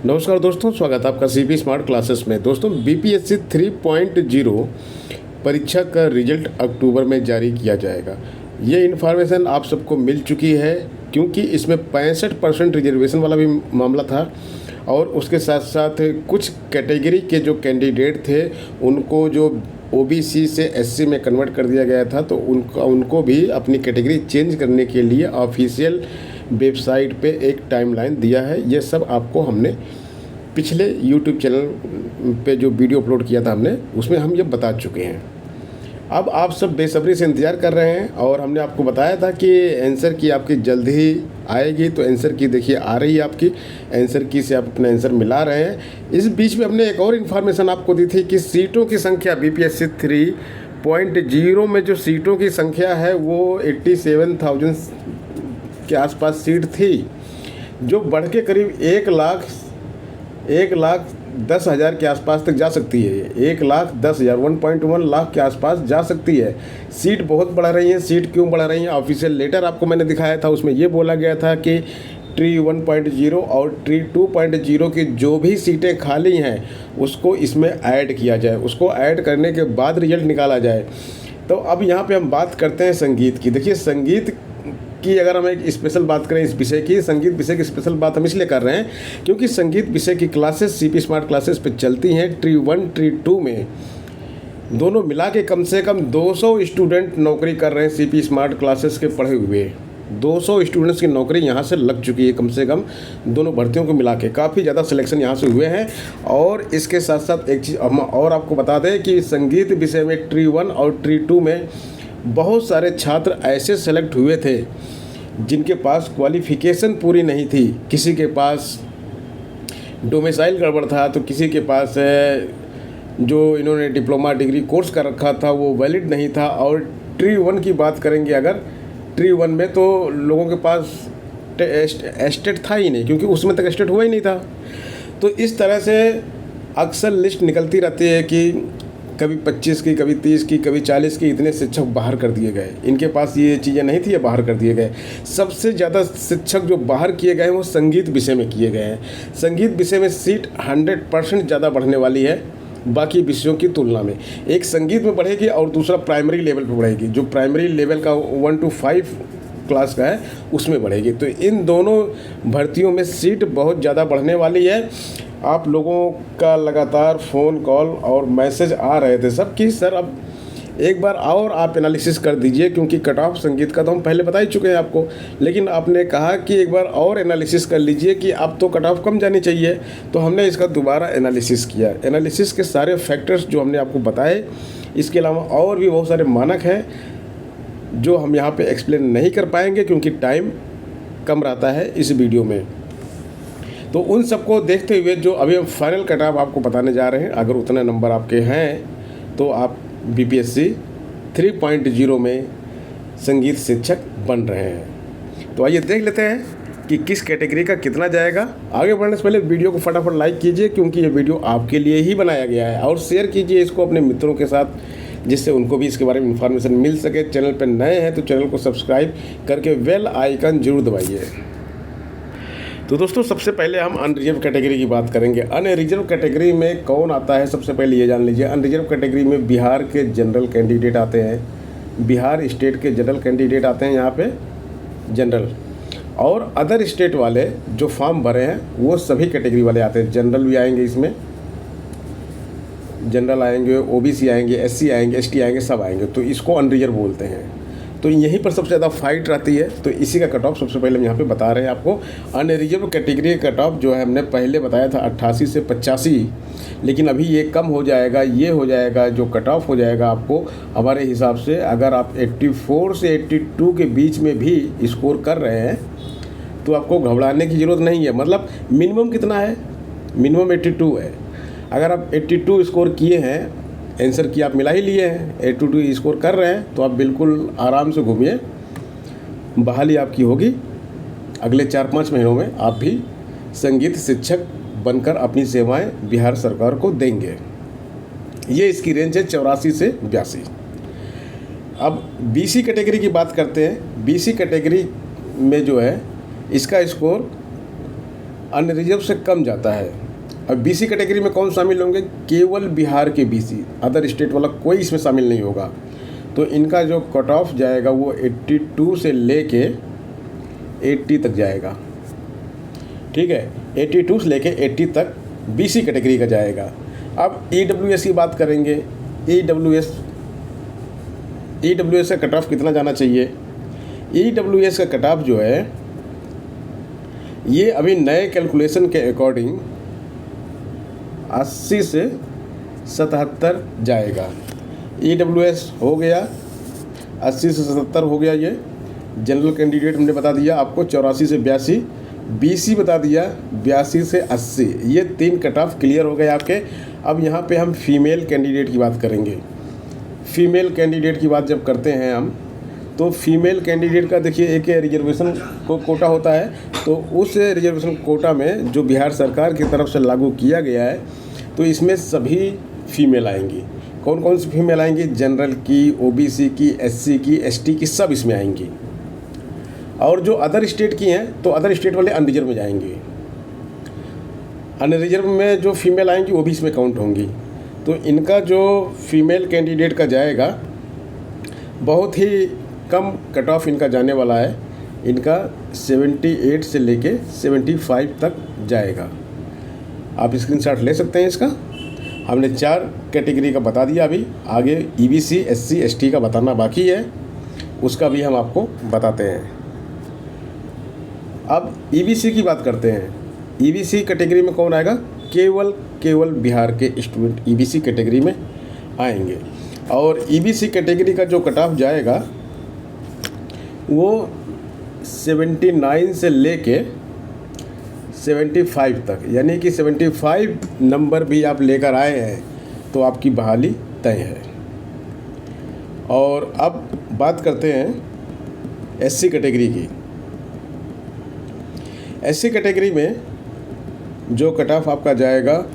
नमस्कार दोस्तों, स्वागत है आपका सीपी स्मार्ट क्लासेस में। दोस्तों, बीपीएससी 3.0 परीक्षा का रिजल्ट अक्टूबर में जारी किया जाएगा। ये इन्फॉर्मेशन आप सबको मिल चुकी है क्योंकि इसमें 65% रिजर्वेशन वाला भी मामला था और उसके साथ साथ कुछ कैटेगरी के जो कैंडिडेट थे उनको जो ओबीसी से एससी में कन्वर्ट कर दिया गया था, तो उनको भी अपनी कैटेगरी चेंज करने के लिए ऑफिशियल वेबसाइट पे एक टाइमलाइन दिया है। ये सब आपको हमने पिछले यूट्यूब चैनल पे जो वीडियो अपलोड किया था हमने, उसमें हम ये बता चुके हैं। अब आप सब बेसब्री से इंतज़ार कर रहे हैं और हमने आपको बताया था कि आंसर की आपकी जल्द ही आएगी। तो आंसर की देखिए आ रही है आपकी, आंसर की से आप अपना आंसर मिला रहे हैं। इस बीच में हमने एक और इन्फॉर्मेशन आपको दी थी कि सीटों की संख्या बीपीएससी 3.0 में जो सीटों की संख्या है वो 87,000 के आसपास सीट थी, जो बढ़ के करीब 1,10,000 के आसपास तक जा सकती है। 1,10,000 1.1 लाख के आसपास जा सकती है। सीट बहुत बढ़ रही हैं। सीट क्यों बढ़ रही हैं? ऑफिशियल लेटर आपको मैंने दिखाया था, उसमें ये बोला गया था कि ट्री 1.0 और ट्री 2.0 की जो भी सीटें खाली हैं उसको इसमें ऐड किया जाए, उसको ऐड करने के बाद रिजल्ट निकाला जाए। तो अब यहाँ पे हम बात करते हैं संगीत की। देखिए, संगीत की अगर हम एक स्पेशल बात करें इस विषय की, संगीत विषय की स्पेशल बात हम इसलिए कर रहे हैं क्योंकि संगीत विषय की क्लासेस सीपी स्मार्ट क्लासेस पे चलती हैं। ट्री 1 ट्री 2 में दोनों मिला के कम से कम 200 स्टूडेंट नौकरी कर रहे हैं। सीपी स्मार्ट क्लासेस के पढ़े हुए 200 स्टूडेंट्स की नौकरी यहाँ से लग चुकी है। कम से कम दोनों भर्तियों को मिला के काफ़ी ज़्यादा सिलेक्शन यहाँ से हुए हैं। और इसके साथ साथ एक चीज़ हम और आपको बता दें कि संगीत विषय में ट्री 1 और ट्री 2 में बहुत सारे छात्र ऐसे सेलेक्ट हुए थे जिनके पास क्वालिफ़िकेशन पूरी नहीं थी। किसी के पास डोमिसाइल गड़बड़ था, तो किसी के पास जो इन्होंने डिप्लोमा डिग्री कोर्स कर रखा था वो वैलिड नहीं था। और ट्री 1 की बात करेंगे अगर, ट्री 1 में तो लोगों के पास एस्टेट था ही नहीं, क्योंकि उसमें तक एस्टेट हुआ ही नहीं था। तो इस तरह से अक्सर लिस्ट निकलती रहती है कि कभी 25 की, कभी 30 की, कभी 40 की, इतने शिक्षक बाहर कर दिए गए। इनके पास ये चीज़ें नहीं थी, ये बाहर कर दिए गए। सबसे ज़्यादा शिक्षक जो बाहर किए गए हैं वो संगीत विषय में किए गए हैं। संगीत विषय में सीट 100% ज़्यादा बढ़ने वाली है बाकी विषयों की तुलना में। एक संगीत में बढ़ेगी और दूसरा प्राइमरी लेवल पर बढ़ेगी। जो प्राइमरी लेवल का 1 to 5 क्लास का है उसमें बढ़ेगी। तो इन दोनों भर्तियों में सीट बहुत ज़्यादा बढ़ने वाली है। आप लोगों का लगातार फ़ोन कॉल और मैसेज आ रहे थे सब कि सर अब एक बार और आप एनालिसिस कर दीजिए, क्योंकि कट ऑफ संगीत का तो हम पहले बता ही चुके हैं आपको, लेकिन आपने कहा कि एक बार और एनालिसिस कर लीजिए कि अब तो कट ऑफ कम जानी चाहिए। तो हमने इसका दोबारा एनालिसिस किया। एनालिसिस के सारे फैक्टर्स जो हमने आपको बताए, इसके अलावा और भी बहुत सारे मानक हैं जो हम यहाँ पे एक्सप्लेन नहीं कर पाएंगे क्योंकि टाइम कम रहता है इस वीडियो में। तो उन सबको देखते हुए जो अभी हम फाइनल कट ऑफ आपको बताने जा रहे हैं, अगर उतने नंबर आपके हैं तो आप बीपीएससी 3.0 में संगीत शिक्षक बन रहे हैं। तो आइए देख लेते हैं कि किस कैटेगरी का कितना जाएगा। आगे बढ़ने से पहले वीडियो को फटाफट लाइक कीजिए क्योंकि ये वीडियो आपके लिए ही बनाया गया है, और शेयर कीजिए इसको अपने मित्रों के साथ जिससे उनको भी इसके बारे में इन्फॉर्मेशन मिल सके। चैनल पर नए हैं तो चैनल को सब्सक्राइब करके बेल आइकन जरूर दबाइए। तो दोस्तों, सबसे पहले हम अनरिजर्व कैटेगरी की बात करेंगे। अनरिजर्व कैटेगरी में कौन आता है सबसे पहले ये जान लीजिए। अनरिजर्व कैटेगरी में बिहार के जनरल कैंडिडेट आते हैं, बिहार स्टेट के जनरल कैंडिडेट आते हैं यहाँ पे जनरल, और अदर स्टेट वाले जो फॉर्म भरे हैं वो सभी कैटेगरी वाले आते हैं। जनरल भी आएंगे इसमें, जनरल आएंगे, ओबीसी आएंगे, एससी आएंगे, एसटी आएंगे, सब आएंगे। तो इसको अनरिजर्व बोलते हैं। तो यहीं पर सबसे ज़्यादा फाइट रहती है। तो इसी का कट ऑफ सबसे पहले हम यहाँ पे बता रहे हैं आपको। अनरिजर्व कैटेगरी का कट ऑफ जो है हमने पहले बताया था 88 से 85, लेकिन अभी ये कम हो जाएगा। ये हो जाएगा जो कट ऑफ हो जाएगा आपको हमारे हिसाब से, अगर आप 84 से 82 के बीच में भी स्कोर कर रहे हैं तो आपको घबराने की ज़रूरत नहीं है। मतलब मिनिमम कितना है? मिनिमम 82 है। अगर आप 82 स्कोर किए हैं, आंसर की आप मिला ही लिए हैं, 82 स्कोर कर रहे हैं, तो आप बिल्कुल आराम से घूमिए। बहाली आपकी होगी। अगले 4-5 महीनों में आप भी संगीत शिक्षक बनकर अपनी सेवाएं बिहार सरकार को देंगे। ये इसकी रेंज है 84 से 82। अब बीसी कैटेगरी की बात करते हैं। बीसी कैटेगरी में जो है इसका स्कोर अनरिजर्व से कम जाता है। अब बीसी कैटेगरी में कौन शामिल होंगे? केवल बिहार के बीसी, अदर स्टेट वाला कोई इसमें शामिल नहीं होगा। तो इनका जो कट ऑफ जाएगा वो 82 से लेके 80 तक जाएगा, ठीक है, 82 से लेके 80 तक बीसी कैटेगरी का जाएगा। अब ईडब्ल्यूएस की बात करेंगे। ईडब्ल्यूएस का कट ऑफ कितना जाना चाहिए? ईडब्ल्यूएस का कट ऑफ जो है ये अभी नए कैलकुलेशन के अकॉर्डिंग 80 से 77 जाएगा। ईडब्ल्यूएस हो गया 80 से 77 हो गया। ये जनरल कैंडिडेट हमने बता दिया आपको 84 से 82, बीसी बता दिया 82 से 80। ये 3 कट ऑफ क्लियर हो गए आपके। अब यहाँ पे हम फीमेल कैंडिडेट की बात करेंगे। फीमेल कैंडिडेट की बात जब करते हैं हम, तो फीमेल कैंडिडेट का देखिए एक रिजर्वेशन को कोटा होता है, तो उस रिजर्वेशन कोटा में जो बिहार सरकार की तरफ से लागू किया गया है, तो इसमें सभी फीमेल आएंगी। कौन कौन सी फीमेल आएंगी? जनरल की, ओबीसी की, एससी की, एसटी की, सब इसमें आएंगी। और जो अदर स्टेट की हैं तो अदर स्टेट वाले अनरिजर्व में जाएंगे। अनरिजर्व में जो फीमेल आएंगी वो भी इसमें काउंट होंगी। तो इनका जो फीमेल कैंडिडेट का जाएगा बहुत ही कम कट ऑफ इनका जाने वाला है। इनका 78 से लेके 75 तक जाएगा। आप स्क्रीनशॉट ले सकते हैं इसका। हमने 4 कैटेगरी का बता दिया। अभी आगे ईबीसी, एससी, एसटी का बताना बाकी है, उसका भी हम आपको बताते हैं। अब ईबीसी की बात करते हैं। ईबीसी कैटेगरी में कौन आएगा? केवल बिहार के स्टूडेंट ईबीसी कैटेगरी में आएंगे। और ईबीसी कैटेगरी का जो कट ऑफ जाएगा वो 79 से लेके 75 तक, यानी कि 75 नंबर भी आप लेकर आए हैं तो आपकी बहाली तय है। और अब बात करते हैं एससी कैटेगरी की। एससी कैटेगरी में जो कट ऑफ आपका जाएगा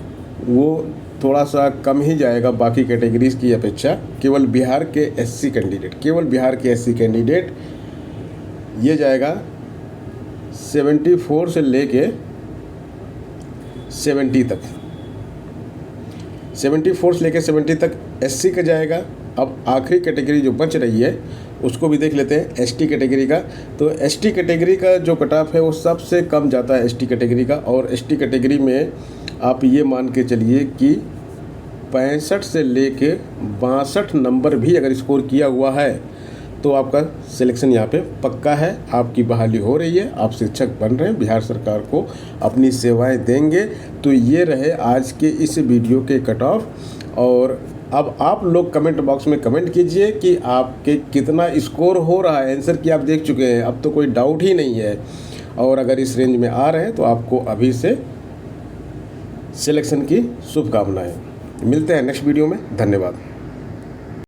वो थोड़ा सा कम ही जाएगा बाकी कैटेगरीज की अपेक्षा। केवल बिहार के एससी कैंडिडेट ये जाएगा 74 से लेके 70 तक, 74 से लेके 70 तक एससी का जाएगा। अब आखिरी कैटेगरी जो बच रही है उसको भी देख लेते हैं, एसटी कैटेगरी का। तो एसटी कैटेगरी का जो कट ऑफ है वो सबसे कम जाता है एसटी कैटेगरी का। और एसटी कैटेगरी में आप ये मान के चलिए कि 65 से लेके 62 नंबर भी अगर स्कोर किया हुआ है तो आपका सिलेक्शन यहाँ पे पक्का है, आपकी बहाली हो रही है, आप शिक्षक बन रहे हैं, बिहार सरकार को अपनी सेवाएं देंगे। तो ये रहे आज के इस वीडियो के कट ऑफ। और अब आप लोग कमेंट बॉक्स में कमेंट कीजिए कि आपके कितना स्कोर हो रहा है। आंसर की आप देख चुके हैं, अब तो कोई डाउट ही नहीं है। और अगर इस रेंज में आ रहे हैं तो आपको अभी से सिलेक्शन की शुभकामनाएं। मिलते हैं नेक्स्ट वीडियो में। धन्यवाद।